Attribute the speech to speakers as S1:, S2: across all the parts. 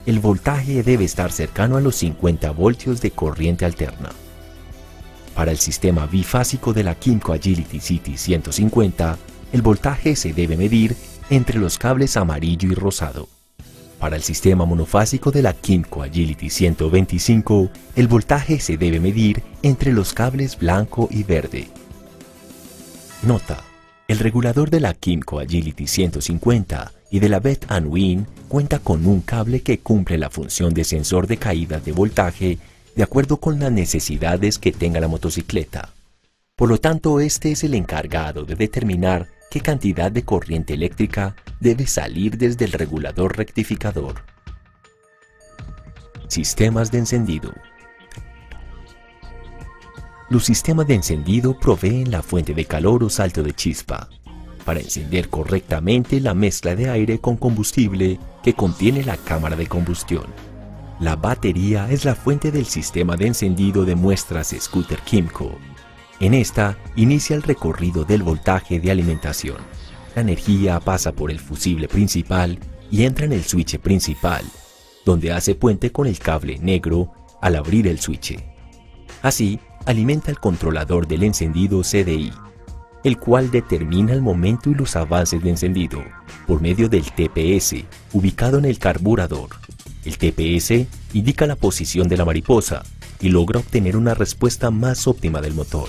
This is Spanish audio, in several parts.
S1: el voltaje debe estar cercano a los 50 voltios de corriente alterna. Para el sistema bifásico de la Kymco Agility CT 150, el voltaje se debe medir entre los cables amarillo y rosado. Para el sistema monofásico de la Kymco Agility 125, el voltaje se debe medir entre los cables blanco y verde. Nota: el regulador de la Kymco Agility 150 y de la Beth & Win cuenta con un cable que cumple la función de sensor de caída de voltaje de acuerdo con las necesidades que tenga la motocicleta. Por lo tanto, este es el encargado de determinar qué cantidad de corriente eléctrica debe salir desde el regulador rectificador. Sistemas de encendido. Los sistemas de encendido proveen la fuente de calor o salto de chispa para encender correctamente la mezcla de aire con combustible que contiene la cámara de combustión. La batería es la fuente del sistema de encendido de muestras Scooter Kymco. En esta inicia el recorrido del voltaje de alimentación. La energía pasa por el fusible principal y entra en el switch principal, donde hace puente con el cable negro al abrir el switch. Así, alimenta el controlador del encendido CDI, el cual determina el momento y los avances de encendido por medio del TPS ubicado en el carburador. El TPS indica la posición de la mariposa y logra obtener una respuesta más óptima del motor.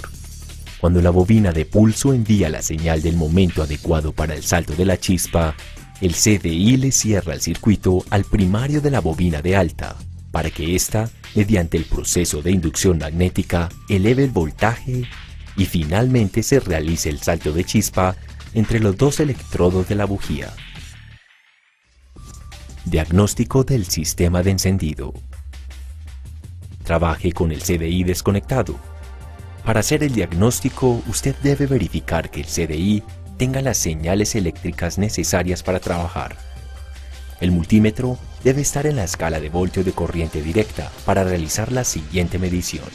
S1: Cuando la bobina de pulso envía la señal del momento adecuado para el salto de la chispa, el CDI le cierra el circuito al primario de la bobina de alta, para que ésta, mediante el proceso de inducción magnética, eleve el voltaje y finalmente se realice el salto de chispa entre los dos electrodos de la bujía. Diagnóstico del sistema de encendido. Trabaje con el CDI desconectado. Para hacer el diagnóstico, usted debe verificar que el CDI tenga las señales eléctricas necesarias para trabajar. El multímetro debe estar en la escala de voltios de corriente directa para realizar la siguiente medición.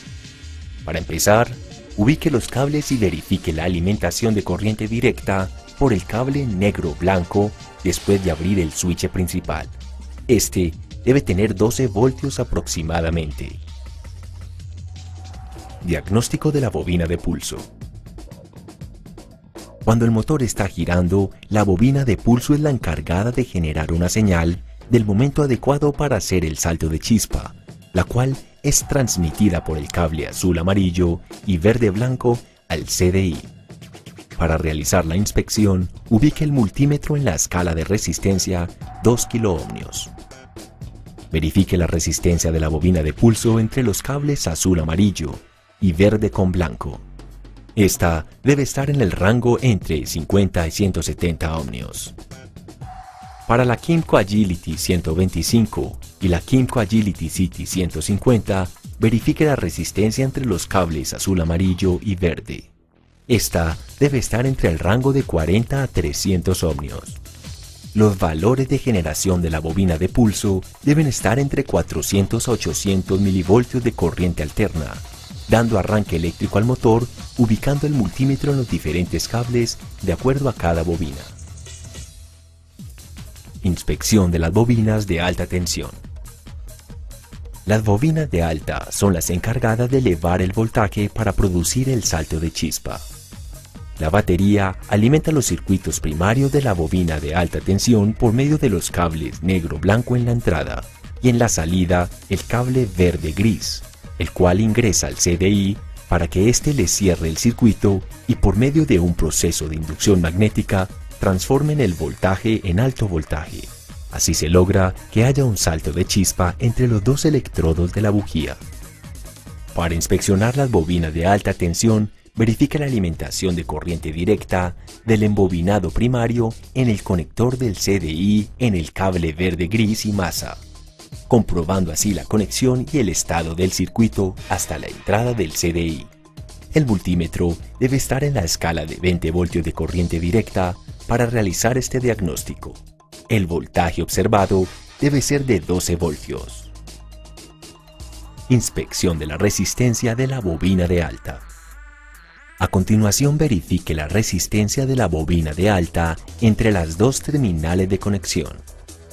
S1: Para empezar, ubique los cables y verifique la alimentación de corriente directa por el cable negro-blanco después de abrir el switch principal. Este debe tener 12 voltios aproximadamente. Diagnóstico de la bobina de pulso. Cuando el motor está girando, la bobina de pulso es la encargada de generar una señal del momento adecuado para hacer el salto de chispa, la cual es transmitida por el cable azul-amarillo y verde-blanco al CDI. Para realizar la inspección, ubique el multímetro en la escala de resistencia 2 kiloohmios. Verifique la resistencia de la bobina de pulso entre los cables azul-amarillo y verde con blanco. Esta debe estar en el rango entre 50 y 170 ohmios. Para la Kymco Agility 125 y la Kymco Agility CT 150, verifique la resistencia entre los cables azul-amarillo y verde. Esta debe estar entre el rango de 40 a 300 ohmios. Los valores de generación de la bobina de pulso deben estar entre 400 a 800 milivoltios de corriente alterna, dando arranque eléctrico al motor, ubicando el multímetro en los diferentes cables de acuerdo a cada bobina. Inspección de las bobinas de alta tensión. Las bobinas de alta son las encargadas de elevar el voltaje para producir el salto de chispa. La batería alimenta los circuitos primarios de la bobina de alta tensión por medio de los cables negro-blanco en la entrada y en la salida el cable verde-gris, el cual ingresa al CDI para que éste le cierre el circuito y por medio de un proceso de inducción magnética transformen el voltaje en alto voltaje. Así se logra que haya un salto de chispa entre los dos electrodos de la bujía. Para inspeccionar las bobinas de alta tensión, verifique la alimentación de corriente directa del embobinado primario en el conector del CDI en el cable verde-gris y masa, comprobando así la conexión y el estado del circuito hasta la entrada del CDI. El multímetro debe estar en la escala de 20 voltios de corriente directa para realizar este diagnóstico. El voltaje observado debe ser de 12 voltios. Inspección de la resistencia de la bobina de alta. A continuación, verifique la resistencia de la bobina de alta entre las dos terminales de conexión.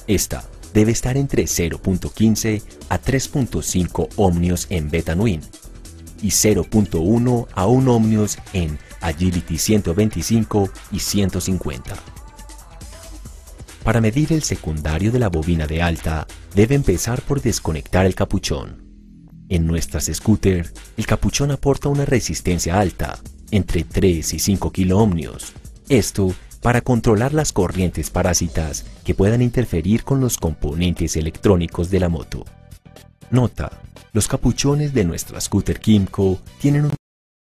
S1: Esta debe estar entre 0.15 a 3.5 ohmios en Betanuin y 0.1 a 1 ohmios en Agility 125 y 150. Para medir el secundario de la bobina de alta, debe empezar por desconectar el capuchón. En nuestras scooters, el capuchón aporta una resistencia alta, entre 3 y 5 kiloohmios. Esto para controlar las corrientes parásitas que puedan interferir con los componentes electrónicos de la moto. Nota: los capuchones de nuestra scooter Kymco tienen un